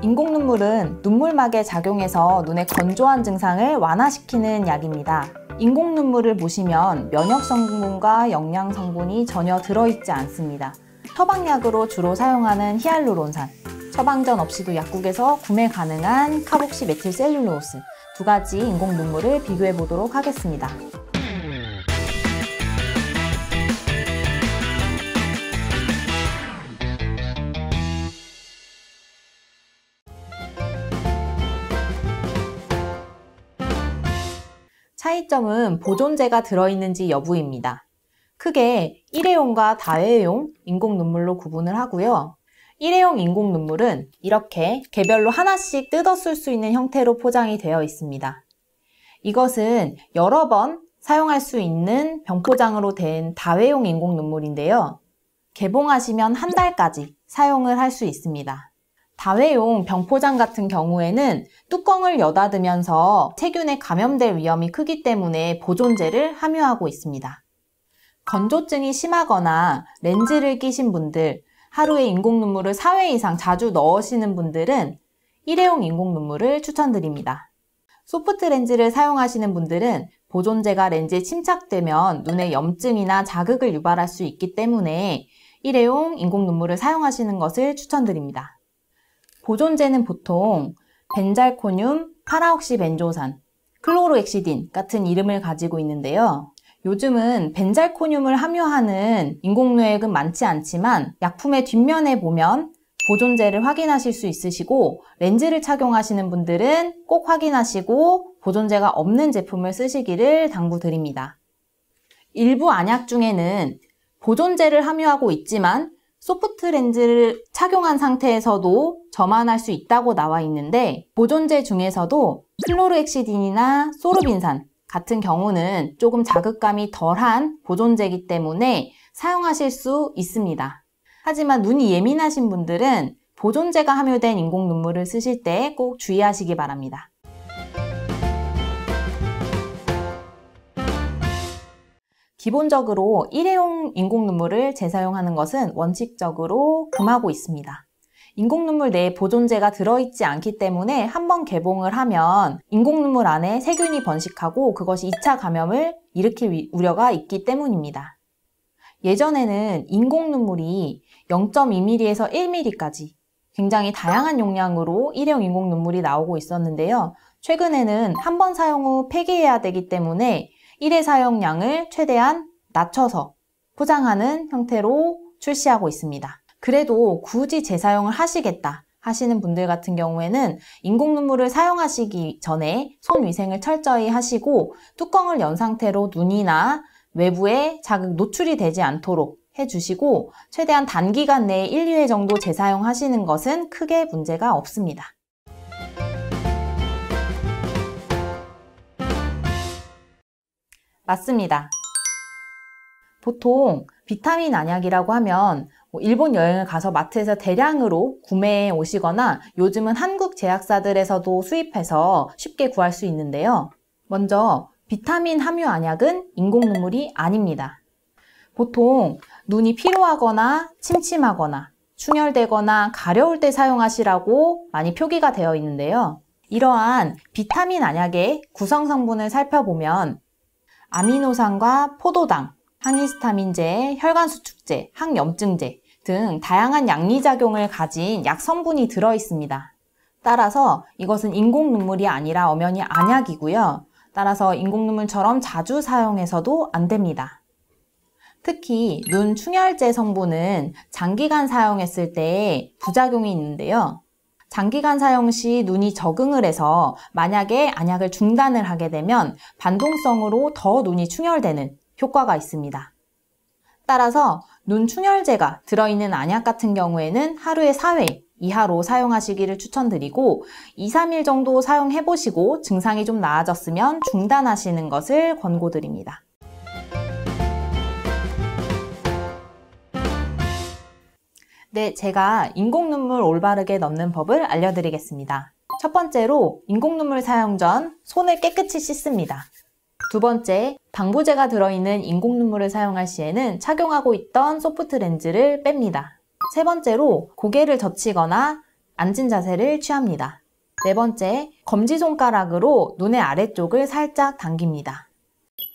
인공 눈물은 눈물막에 작용해서 눈의 건조한 증상을 완화시키는 약입니다. 인공 눈물을 보시면 면역 성분과 영양 성분이 전혀 들어있지 않습니다. 처방약으로 주로 사용하는 히알루론산, 처방전 없이도 약국에서 구매 가능한 카복시 메틸셀룰로스 두 가지 인공 눈물을 비교해 보도록 하겠습니다. 차이점은 보존제가 들어있는지 여부입니다. 크게 일회용과 다회용 인공 눈물로 구분을 하고요. 일회용 인공 눈물은 이렇게 개별로 하나씩 뜯어 쓸 수 있는 형태로 포장이 되어 있습니다. 이것은 여러 번 사용할 수 있는 병포장으로 된 다회용 인공 눈물인데요. 개봉하시면 한 달까지 사용을 할 수 있습니다. 다회용 병포장 같은 경우에는 뚜껑을 여닫으면서 세균에 감염될 위험이 크기 때문에 보존제를 함유하고 있습니다. 건조증이 심하거나 렌즈를 끼신 분들, 하루에 인공 눈물을 4회 이상 자주 넣으시는 분들은 일회용 인공 눈물을 추천드립니다. 소프트 렌즈를 사용하시는 분들은 보존제가 렌즈에 침착되면 눈에 염증이나 자극을 유발할 수 있기 때문에 일회용 인공 눈물을 사용하시는 것을 추천드립니다. 보존제는 보통 벤잘코늄, 파라옥시벤조산, 클로로엑시딘 같은 이름을 가지고 있는데요. 요즘은 벤잘코늄을 함유하는 인공누액은 많지 않지만 약품의 뒷면에 보면 보존제를 확인하실 수 있으시고 렌즈를 착용하시는 분들은 꼭 확인하시고 보존제가 없는 제품을 쓰시기를 당부드립니다. 일부 안약 중에는 보존제를 함유하고 있지만 소프트 렌즈를 착용한 상태에서도 점안할 수 있다고 나와 있는데 보존제 중에서도 클로르엑시딘이나 소르빈산 같은 경우는 조금 자극감이 덜한 보존제이기 때문에 사용하실 수 있습니다. 하지만 눈이 예민하신 분들은 보존제가 함유된 인공 눈물을 쓰실 때 꼭 주의하시기 바랍니다. 기본적으로 일회용 인공 눈물을 재사용하는 것은 원칙적으로 금하고 있습니다. 인공 눈물 내에 보존제가 들어있지 않기 때문에 한번 개봉을 하면 인공 눈물 안에 세균이 번식하고 그것이 2차 감염을 일으킬 우려가 있기 때문입니다. 예전에는 인공 눈물이 0.2mm에서 1mm까지 굉장히 다양한 용량으로 일회용 인공 눈물이 나오고 있었는데요. 최근에는 한 번 사용 후 폐기해야 되기 때문에 1회 사용량을 최대한 낮춰서 포장하는 형태로 출시하고 있습니다. 그래도 굳이 재사용을 하시겠다 하시는 분들 같은 경우에는 인공 눈물을 사용하시기 전에 손 위생을 철저히 하시고 뚜껑을 연 상태로 눈이나 외부에 자극 노출이 되지 않도록 해주시고 최대한 단기간 내에 1, 2회 정도 재사용하시는 것은 크게 문제가 없습니다. 맞습니다. 보통 비타민 안약이라고 하면 일본 여행을 가서 마트에서 대량으로 구매해 오시거나 요즘은 한국 제약사들에서도 수입해서 쉽게 구할 수 있는데요. 먼저 비타민 함유 안약은 인공 눈물이 아닙니다. 보통 눈이 피로하거나 침침하거나 충혈되거나 가려울 때 사용하시라고 많이 표기가 되어 있는데요. 이러한 비타민 안약의 구성 성분을 살펴보면 아미노산과 포도당, 항히스타민제, 혈관수축제, 항염증제 등 다양한 양리작용을 가진 약 성분이 들어있습니다. 따라서 이것은 인공 눈물이 아니라 엄연히 안약이고요. 따라서 인공 눈물처럼 자주 사용해서도 안 됩니다. 특히 눈 충혈제 성분은 장기간 사용했을 때 부작용이 있는데요. 장기간 사용 시 눈이 적응을 해서 만약에 안약을 중단을 하게 되면 반동성으로 더 눈이 충혈되는 효과가 있습니다. 따라서 눈 충혈제가 들어있는 안약 같은 경우에는 하루에 4회 이하로 사용하시기를 추천드리고 2, 3일 정도 사용해보시고 증상이 좀 나아졌으면 중단하시는 것을 권고드립니다. 네, 제가 인공 눈물 올바르게 넣는 법을 알려드리겠습니다. 첫 번째로 인공 눈물 사용 전 손을 깨끗이 씻습니다. 두 번째, 방부제가 들어있는 인공 눈물을 사용할 시에는 착용하고 있던 소프트 렌즈를 뺍니다. 세 번째로 고개를 젖히거나 앉은 자세를 취합니다. 네 번째, 검지손가락으로 눈의 아래쪽을 살짝 당깁니다.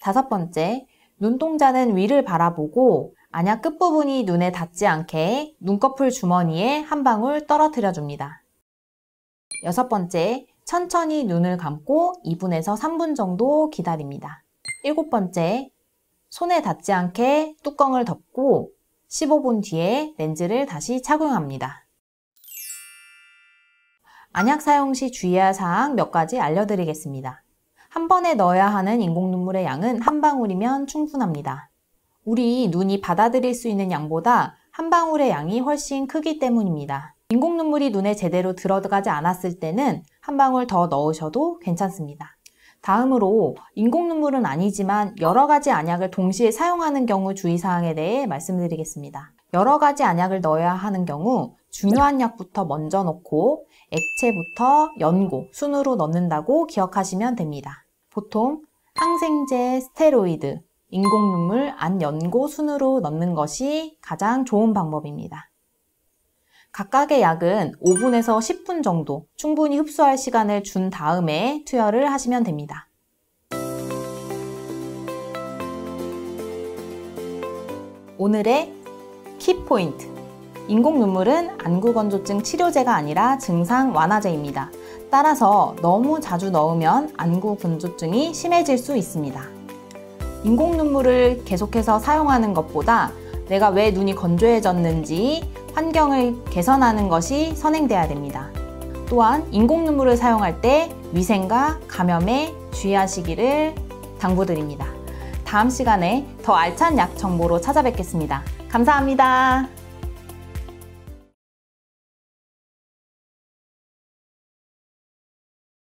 다섯 번째, 눈동자는 위를 바라보고 안약 끝부분이 눈에 닿지 않게 눈꺼풀 주머니에 한 방울 떨어뜨려 줍니다. 여섯 번째, 천천히 눈을 감고 2분에서 3분 정도 기다립니다. 일곱 번째, 손에 닿지 않게 뚜껑을 덮고 15분 뒤에 렌즈를 다시 착용합니다. 안약 사용 시 주의할 사항 몇 가지 알려드리겠습니다. 한 번에 넣어야 하는 인공눈물의 양은 한 방울이면 충분합니다. 우리 눈이 받아들일 수 있는 양보다 한 방울의 양이 훨씬 크기 때문입니다. 인공눈물이 눈에 제대로 들어가지 않았을 때는 한 방울 더 넣으셔도 괜찮습니다. 다음으로 인공눈물은 아니지만 여러 가지 안약을 동시에 사용하는 경우 주의사항에 대해 말씀드리겠습니다. 여러 가지 안약을 넣어야 하는 경우 중요한 약부터 먼저 넣고 액체부터 연고, 순으로 넣는다고 기억하시면 됩니다. 보통 항생제, 스테로이드, 인공눈물, 안연고, 순으로 넣는 것이 가장 좋은 방법입니다. 각각의 약은 5분에서 10분 정도 충분히 흡수할 시간을 준 다음에 투여를 하시면 됩니다. 오늘의 키포인트! 인공눈물은 안구건조증 치료제가 아니라 증상 완화제입니다. 따라서 너무 자주 넣으면 안구건조증이 심해질 수 있습니다. 인공눈물을 계속해서 사용하는 것보다 내가 왜 눈이 건조해졌는지 환경을 개선하는 것이 선행돼야 됩니다. 또한 인공눈물을 사용할 때 위생과 감염에 주의하시기를 당부드립니다. 다음 시간에 더 알찬 약 정보로 찾아뵙겠습니다. 감사합니다.